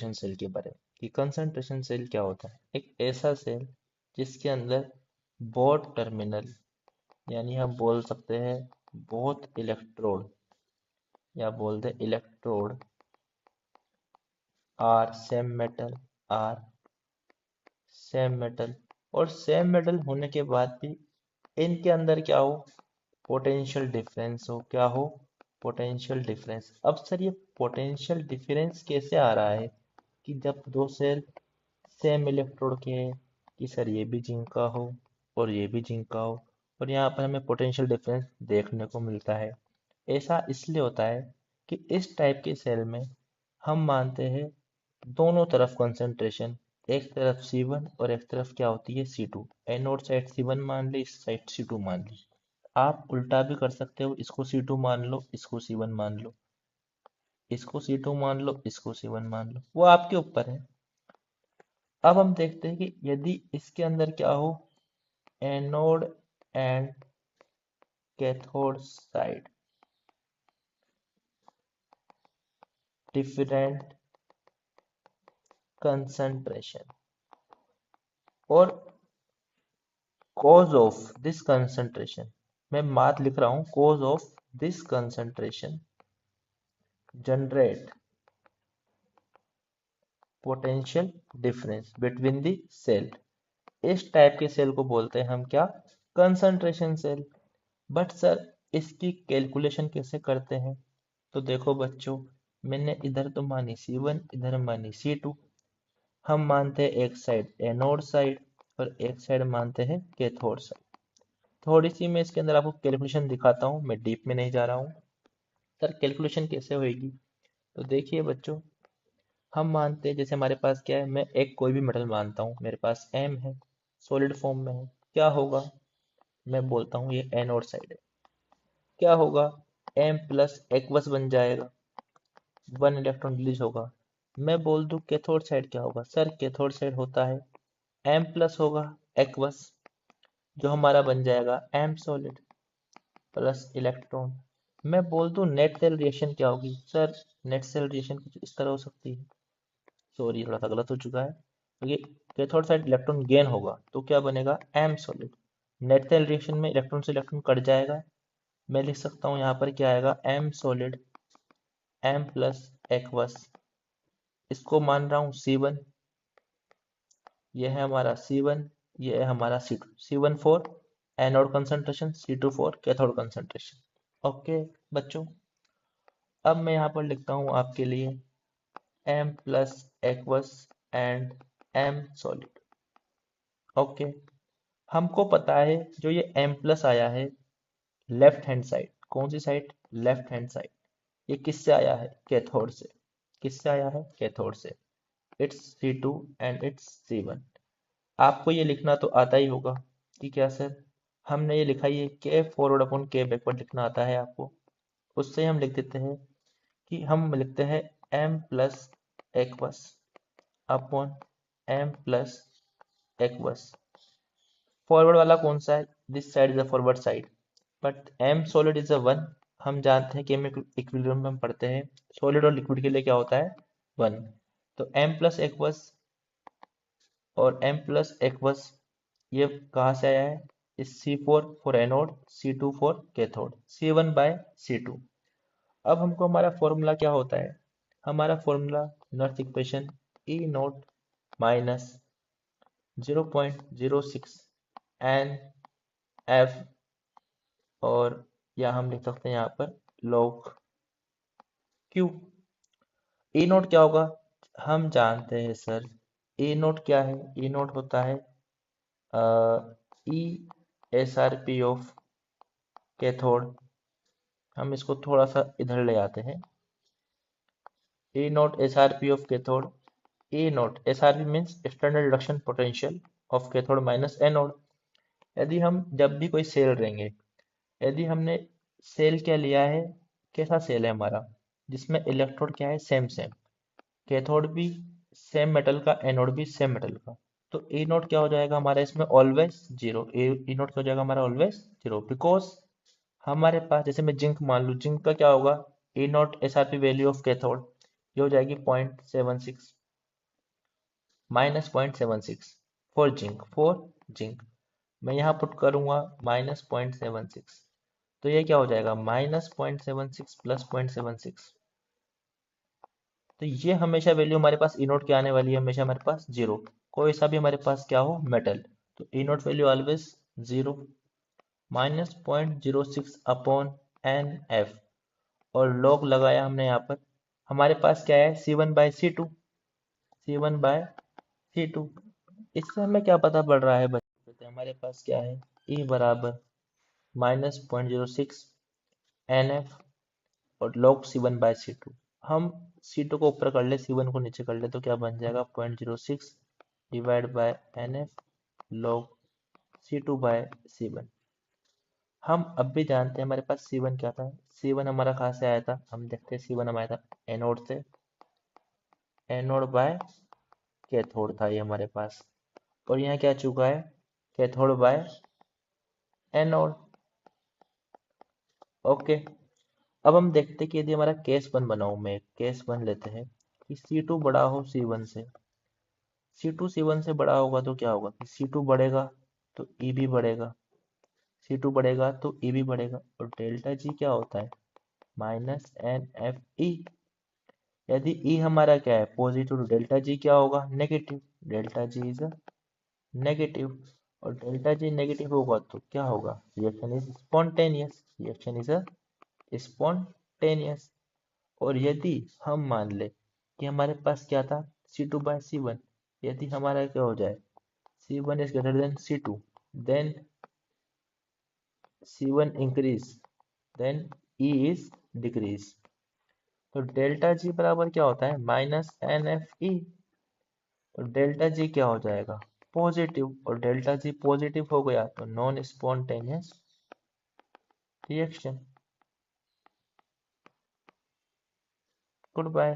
Concentration cell के बारे में कि कंसंट्रेशन सेल क्या होता है। एक ऐसा सेल जिसके अंदर बहुत टर्मिनल, यानी हम बोल सकते हैं बहुत इलेक्ट्रोड, या बोल दे electrode are same metal, are same metal, और सेम मेटल होने के बाद भी इनके अंदर क्या हो, पोटेंशियल डिफरेंस हो। क्या हो, पोटेंशियल डिफरेंस। अब सर ये पोटेंशियल डिफरेंस कैसे आ रहा है कि जब दो सेल सेम इलेक्ट्रोड के हैं, कि सर ये भी जिंक का हो और ये भी जिंक का हो, और यहाँ पर हमें पोटेंशियल डिफरेंस देखने को मिलता है। ऐसा इसलिए होता है कि इस टाइप के सेल में हम मानते हैं दोनों तरफ कंसंट्रेशन, एक तरफ C1 और एक तरफ क्या होती है C2। एनोड साइड C1 मान ली, इस साइड C2 मान ली। आप उल्टा भी कर सकते हो, इसको C2 मान लो, इसको C1 मान लो, इसको C2 मान लो, इसको C1 मान लो, वो आपके ऊपर है। अब हम देखते हैं कि यदि इसके अंदर क्या हो, anode and cathode side different concentration, और cause of this concentration, मैं मात लिख रहा हूं, cause of this concentration generate potential difference between the cell। इस टाइप के सेल को बोलते हैं हम क्या, कंसंट्रेशन सेल। बट सर इसकी कैलकुलेशन कैसे करते हैं, तो देखो बच्चों, मैंने इधर तो मानी C1, इधर मानी C2। हम मानते हैं एक साइड एनोड साइड और एक साइड मानते हैं कैथोड साइड। थोड़ी सी मैं इसके अंदर आपको कैलकुलेशन दिखाता हूँ, मैं डीप में नहीं जा रहा हूँ। सर कैलकुलेशन कैसे होएगी, तो देखिए बच्चों, हम मानते हैं जैसे हमारे पास क्या है, मैं एक कोई भी मेटल मानता हूँ, मेरे पास M है, सॉलिड फॉर्म में है। क्या होगा, मैं बोलता हूँ ये एनोड साइड है। क्या होगा, M प्लस एक्वस बन जाएगा, 1 इलेक्ट्रॉन रिलीज होगा। मैं बोल दूं कैथोड साइड क्या होगा, सर कैथोड साइड होता है M प्लस होगा एक्वस, जो हमारा बन जाएगा M सॉलिड प्लस इलेक्ट्रॉन। मैं बोल दूं नेट सेल रिएक्शन क्या होगी, सर नेट सेल रिएक्शन कुछ इस तरह हो सकती है। सॉरी थोड़ा सा गलत हो चुका है, तो ये कैथोड साइड इलेक्ट्रॉन गेन होगा तो क्या बनेगा, M solid. Net cell reaction में इलेक्ट्रॉन से इलेक्ट्रॉन कट जाएगा, मैं लिख सकता हूँ यहाँ पर क्या आएगा, M solid M plus aqueous, इसको मान रहा हूँ C1, ये है हमारा C1, ये है हमारा C2। C1 for anode concentration, C2 for cathode concentration. Okay बच्चों, अब मैं यहाँ पर लिखता हूँ आपके लिए M plus aqueous and M solid. Okay, हमको पता है जो ये M प्लस आया है लेफ्ट हैंड साइड, कौन सी साइड, लेफ्ट हैंड साइड, ये किससे आया है, कैथोड से। किससे आया है, कैथोड से। It's C2 and it's C1। आपको ये लिखना तो आता ही होगा कि क्या सर, हमने ये लिखा, ये के फॉरवर्ड अपॉन के बैकवर्ड लिखना आता है आपको। उससे हम लिख देते हैं कि हम लिखते हैं M plus aqueous upon M plus aqueous. Forward वाला कौन सा है, this side is the forward side, but M solid is a 1। हम जानते हैं कि इक्विलिब्रियम में हम पढ़ते हैं सॉलिड और लिक्विड के लिए क्या होता है, 1। तो M प्लस एक्वस और M प्लस एक्वस ये कहाँ से आया है, इस C4 for anode, C2 for cathode, C1 by C2। अब हमको हमारा फॉर्मूला क्या होता है, हमारा formula Nernst equation E nought minus 0.06 N F, और या हम लिख सकते हैं यहाँ पर log Q। E नोट क्या होगा, हम जानते हैं सर, E नोट क्या है, E नोट होता है E S R P of cathode. हम इसको थोड़ा सा इधर ले आते हैं, E naught S R P of cathode. E naught S R P means external reduction potential of cathode minus anode. यदि हम जब भी कोई सेल लेंगे, यदि हमने सेल क्या लिया है, कैसा सेल है हमारा, जिसमें इलेक्ट्रोड क्या है, सेम सेम, कैथोड भी सेम मेटल का, एनोड भी सेम मेटल का, तो ए नॉट क्या हो जाएगा हमारा इसमें, ऑलवेज जीरो। ए नॉट क्या हो जाएगा हमारा, ऑलवेज जीरो, बिकॉज हमारे पास, जैसे मैं जिंक मान लूँ, जिंक का क्या होगा, E naught S R P value of cathode, ये हो जाएगी 0.76। -0.76 फॉर जिंक मैं यहाँ पुट करूंगा -0.76, तो ये क्या हो जाएगा -0.76 प्लस 0.76। तो ये हमेशा वैल्यू हमारे पास ई नोट क्या आने वाली है, हमेशा हमारे पास जीरो। कोई सा भी हमारे पास क्या हो मेटल, तो E naught value always zero. -0.06 upon NF और लॉग लगाया हमने यहाँ पर। हमारे पास क्या है C1/C2, C1/C2। इससे हमें क्या पता पड़ रहा है बच्चे, हमारे पास क्या है E बराबर -0.06 NF और log C1/C2। हम C2 को ऊपर कर ले, C1 को नीचे कर ले, तो क्या बन जाएगा 0.06 divide by NF log C2/C1। हम अब भी जानते हैं हमारे पास C1 क्या था। C1 हमारा कहाँ से आया था, हम देखते हैं। C1 हमारा था एनोड से, एनोड बाय कैथोड था ये हमारे पास। और यहाँ क्या चुका है कैथोड बाय एनोड। ओके, अब हम देखते हैं कि यदि हमारा केस वन बनाऊं, मैं केस वन लेते हैं कि C2 बड़ा हो C1 से। C2 C1 से बड़ा होगा तो क्या होगा कि C2 बढ़ेगा तो E भी बढ़ेगा, C2 बढ़ेगा तो E भी बढ़ेगा। और डेल्टा जी क्या होता है -NFE। यदि E हमारा क्या है पॉजिटिव, तो डेल्टा जी क्या होगा negative, delta G is negative. और डेल्टा जी नेगेटिव होगा तो क्या होगा, reaction is spontaneous, reaction is spontaneous. और यदि हम मान ले कि हमारे पास क्या था C2/C1, यदि हमारा क्या हो जाए C1 is greater than C2, then C1 increase, then E is decrease. तो डेल्टा जी बराबर क्या होता है -NFE। और डेल्टा जी क्या हो जाएगा पॉजिटिव, और डेल्टा जी पॉजिटिव हो गया तो non spontaneous reaction. Good bye.